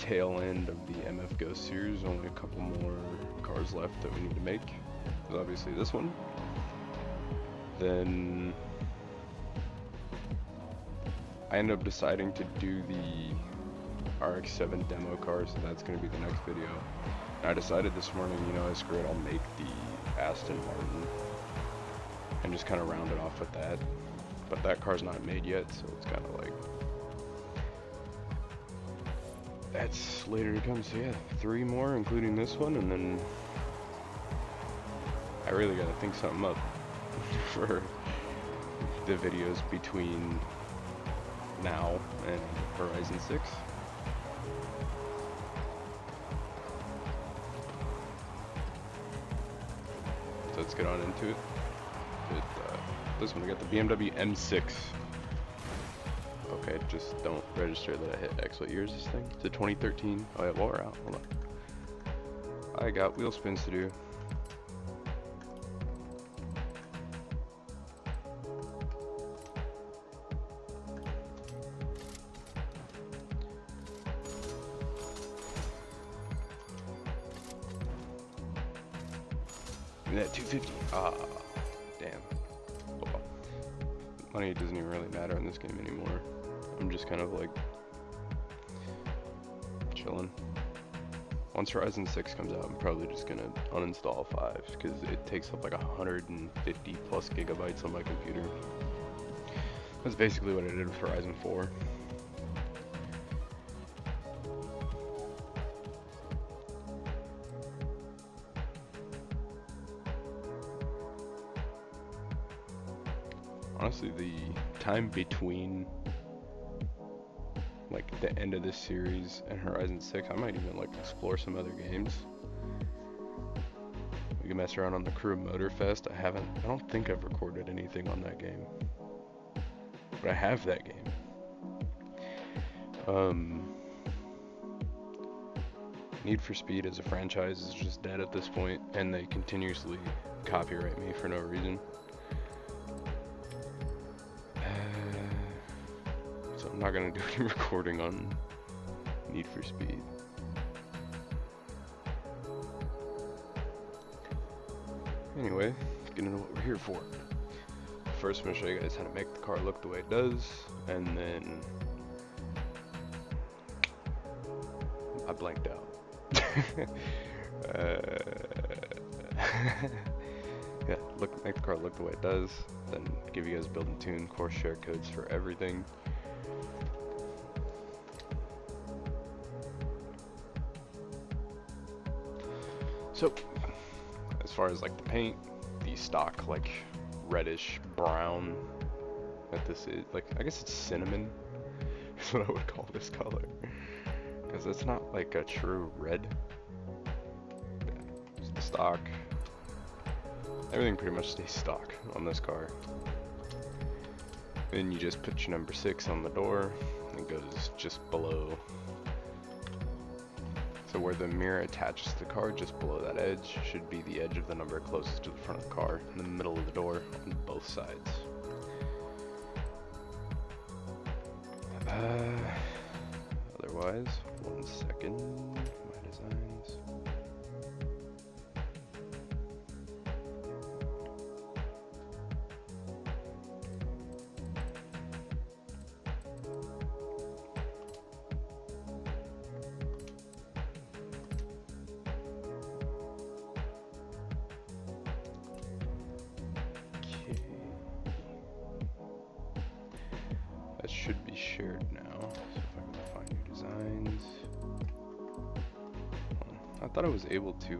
tail end of the MF Ghost series. Only a couple more cars left that we need to make. There's obviously this one. Then I ended up deciding to do the RX-7 demo car, so that's going to be the next video. And I decided this morning, you know, screw it, I'll make the Aston Martin and just kind of round it off with that. But that car's not made yet, so it's kind of like, that's later to come. So yeah, 3 more, including this one, and then I really gotta think something up for the videos between now and Horizon 6. So let's get on into it. This one, I got the BMW M6. Okay, just don't register that I hit X. What year is this thing? It's a 2013. Oh yeah, while we're out, hold on. I got wheel spins to do. That 250. Ah, damn. Well, money doesn't even really matter in this game anymore. I'm just kind of like chilling. Once Horizon 6 comes out, I'm probably just gonna uninstall 5 because it takes up like 150 plus gigabytes on my computer. That's basically what I did with Horizon 4. Honestly, the time between like the end of this series and Horizon 6, I might even like explore some other games. We can mess around on the Crew Motorfest. I don't think I've recorded anything on that game, but I have that game. Need for Speed as a franchise is just dead at this point, and they continuously copyright me for no reason. So I'm not gonna do any recording on Need for Speed. Anyway, let's get into what we're here for. First, I'm gonna show you guys how to make the car look the way it does, and then I blanked out. Yeah, make the car look the way it does, then give you guys build and tune, course share codes for everything. So, as far as like the paint, the stock like reddish brown that this is, like I guess it's cinnamon is what I would call this color, because it's not like a true red. It's the stock. Everything pretty much stays stock on this car. Then you just put your number 6 on the door. It goes just below. So where the mirror attaches to the car, just below that edge, should be the edge of the number closest to the front of the car, in the middle of the door, on both sides. Otherwise, 1 second, my designs. That should be shared now. So if I can find your designs. I thought I was able to,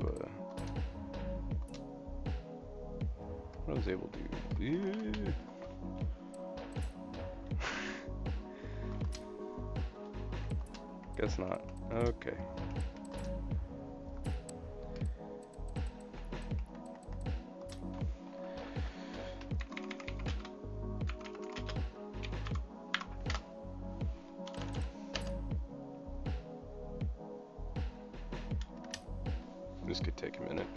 Guess not. Okay. This could take a minute.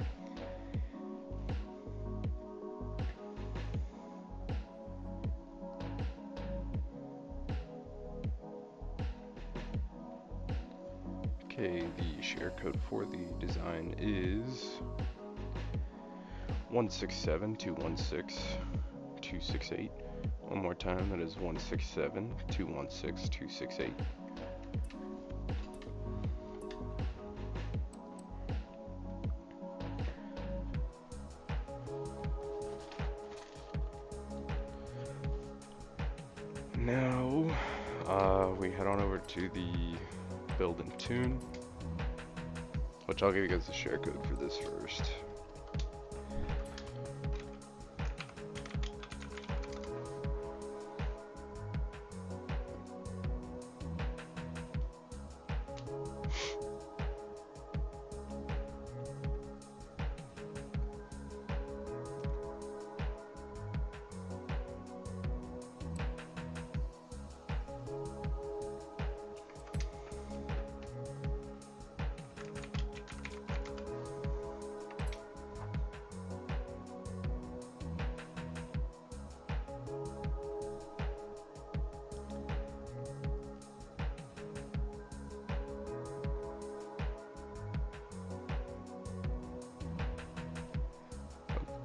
Okay, the share code for the design is 167216268. One more time, that is 167216268. Now, we head on over to the build and tune, which I'll give you guys the share code for this first.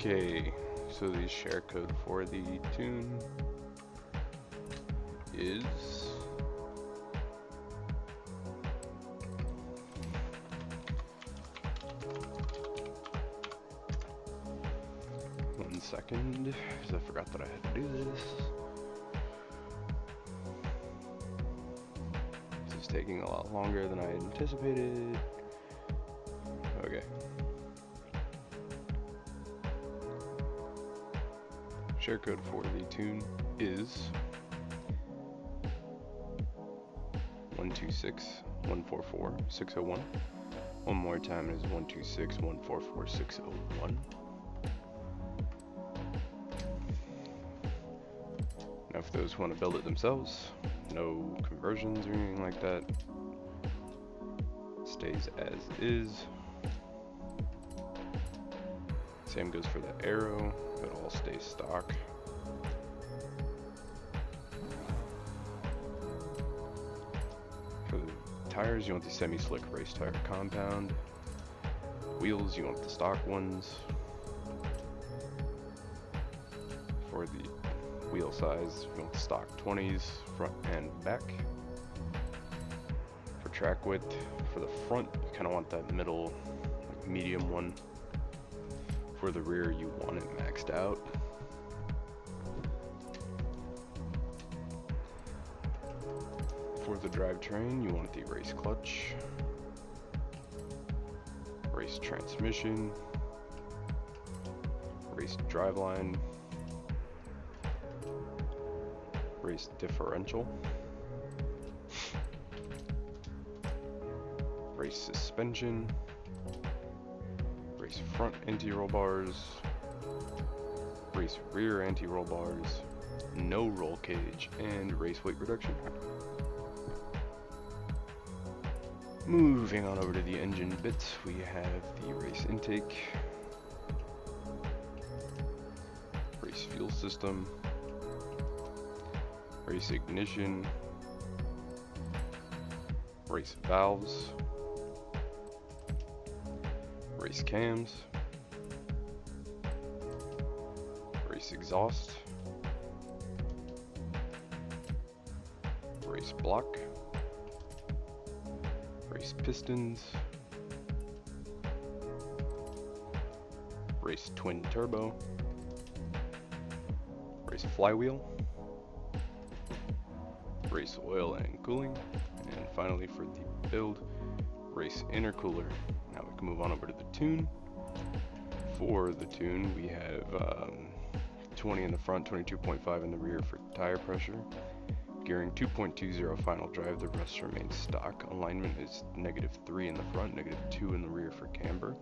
Okay, so the share code for the tune is 1 second, because I forgot that I had to do this. This is taking a lot longer than I had anticipated. Okay. Share code for the tune is 126144601. One more time, it is 126144601. Now for those who want to build it themselves, no conversions or anything like that, stays as is. Same goes for the arrow, it all stays stock. For the tires, you want the semi-slick race tire compound. Wheels, you want the stock ones. For the wheel size, you want the stock 20s, front and back. For track width, for the front, you kind of want that middle, like medium one. For the rear, you want it maxed out. For the drivetrain, you want the race clutch, race transmission, race driveline, race differential, race suspension, race front anti-roll bars, race rear anti-roll bars, no roll cage, and race weight reduction. Moving on over to the engine bits, we have the race intake, race fuel system, race ignition, race valves, race cams, race exhaust, race block, race pistons, race twin turbo, race flywheel, race oil and cooling, and finally for the build, race intercooler. Now we can move on over to the tune. For the tune, we have 20 in the front, 22.5 in the rear for tire pressure. Gearing 2.20 final drive, the rest remains stock. Alignment is -3 in the front, -2 in the rear for camber.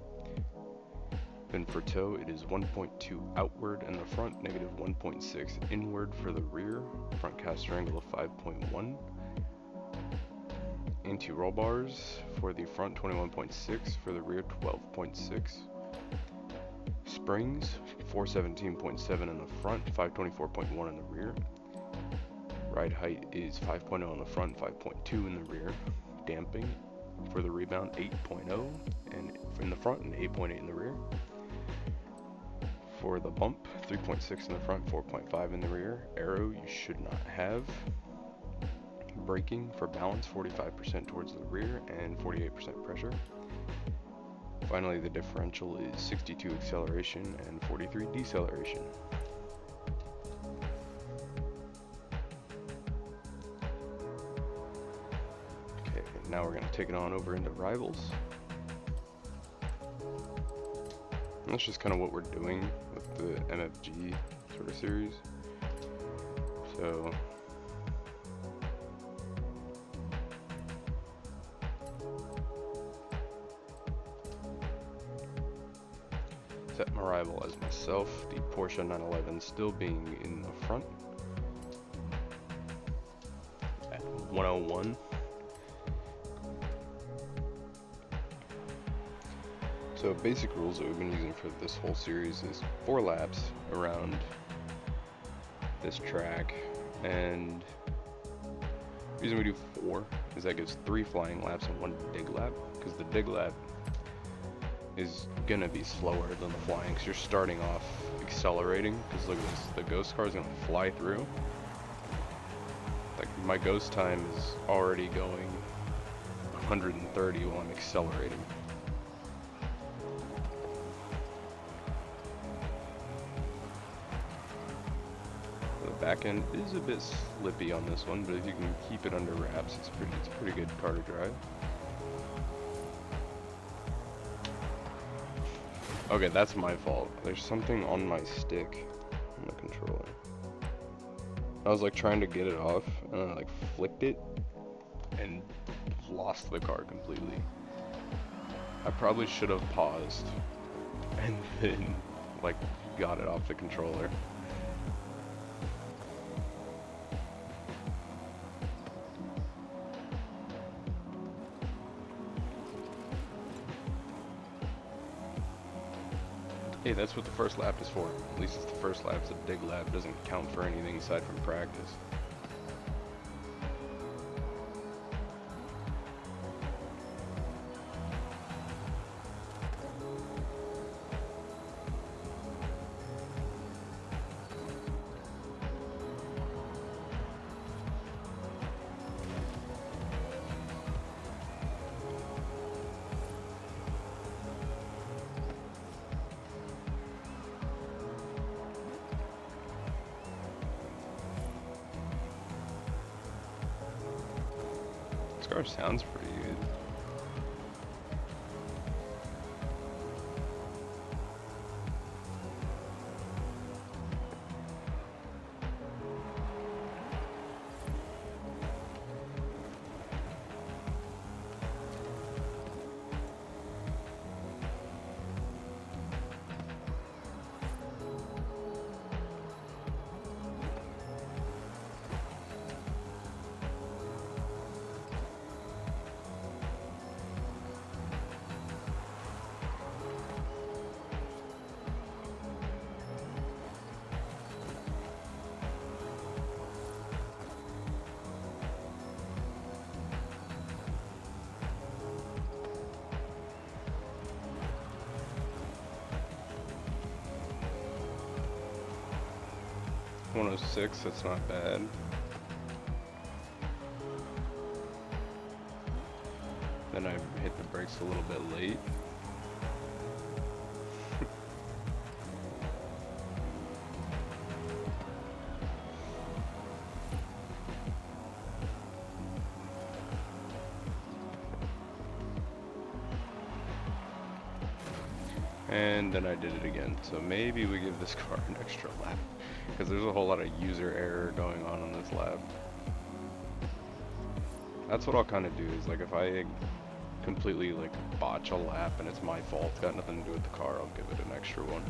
Then for toe, it is 1.2 outward in the front, -1.6 inward for the rear. Front caster angle of 5.1. Anti-roll bars for the front 21.6, for the rear 12.6. Springs 417.7 in the front, 524.1 in the rear. Ride height is 5.0 in the front, 5.2 in the rear. Damping For the rebound, 8.0, and in the front and 8.8 in the rear. For the bump, 3.6 in the front, 4.5 in the rear. Aero you should not have. Braking for balance, 45% towards the rear and 48% pressure. Finally, the differential is 62 acceleration and 43 deceleration. Okay, now we're going to take it on over into rivals. And that's just kind of what we're doing with the MFG sort of series. So set my rival as myself, the Porsche 911 still being in the front at 101. So basic rules that we've been using for this whole series is 4 laps around this track, and the reason we do 4 is that gives 3 flying laps and 1 dig lap, because the dig lap is gonna be slower than the flying, because you're starting off accelerating, because look at this, the ghost car is gonna fly through. Like my ghost time is already going 130 while I'm accelerating. Back end is a bit slippy on this one, but if you can keep it under wraps, it's a pretty good car to drive. Okay, that's my fault. There's something on my stick on the controller. I was like trying to get it off, and I like flicked it and lost the car completely. I probably should have paused and then like got it off the controller. Hey, that's what the first lap is for. At least it's the first lap. It's a dig lap. It doesn't count for anything aside from practice. This car sounds pretty good. .106, that's not bad. Then I hit the brakes a little bit late. And then I did it again. So maybe we give this car an extra lap, because there's a whole lot of user error going on this lap. That's what I'll kind of do, is like if I completely like botch a lap and it's my fault, it's got nothing to do with the car, I'll give it an extra one.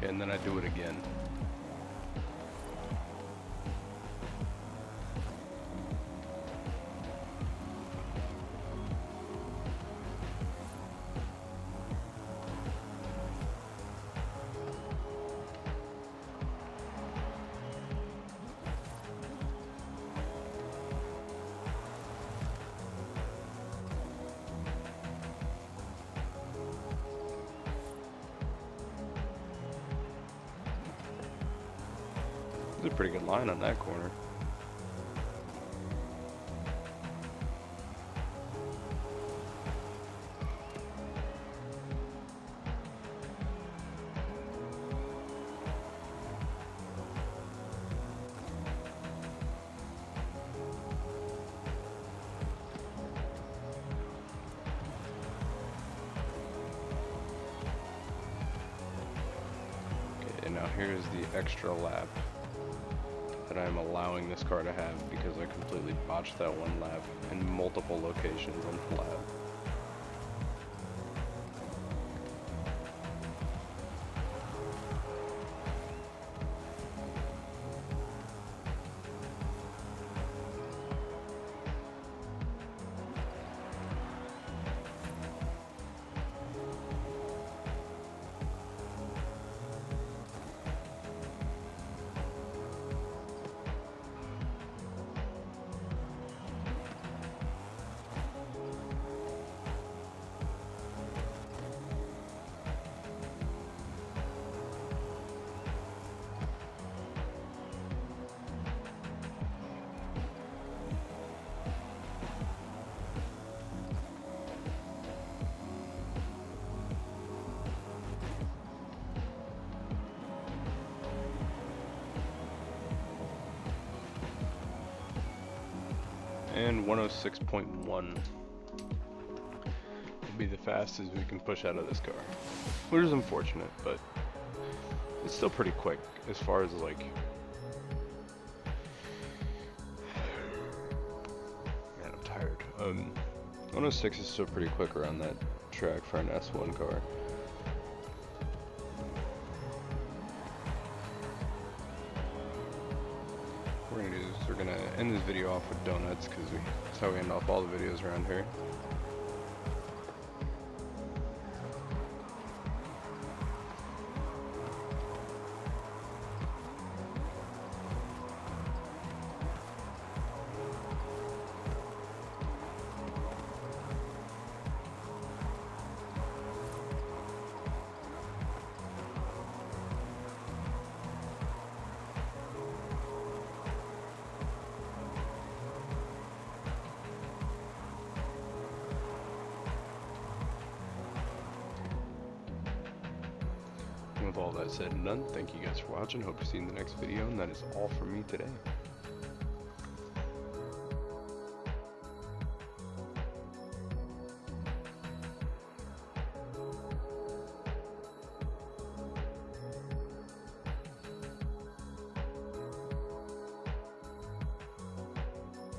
and then I do it again. It's a pretty good line on that corner. Okay, and now here's the extra lap that I'm allowing this car to have because I completely botched that one lap in multiple locations on the lap. And 106.1 will be the fastest we can push out of this car, which is unfortunate, but it's still pretty quick as far as like, man, I'm tired. 106 is still pretty quick around that track for an S1 car. What we're gonna do is we're gonna end this video off with donuts because that's how we end off all the videos around here. With all that said and done, thank you guys for watching. Hope to see you in the next video, and that is all for me today.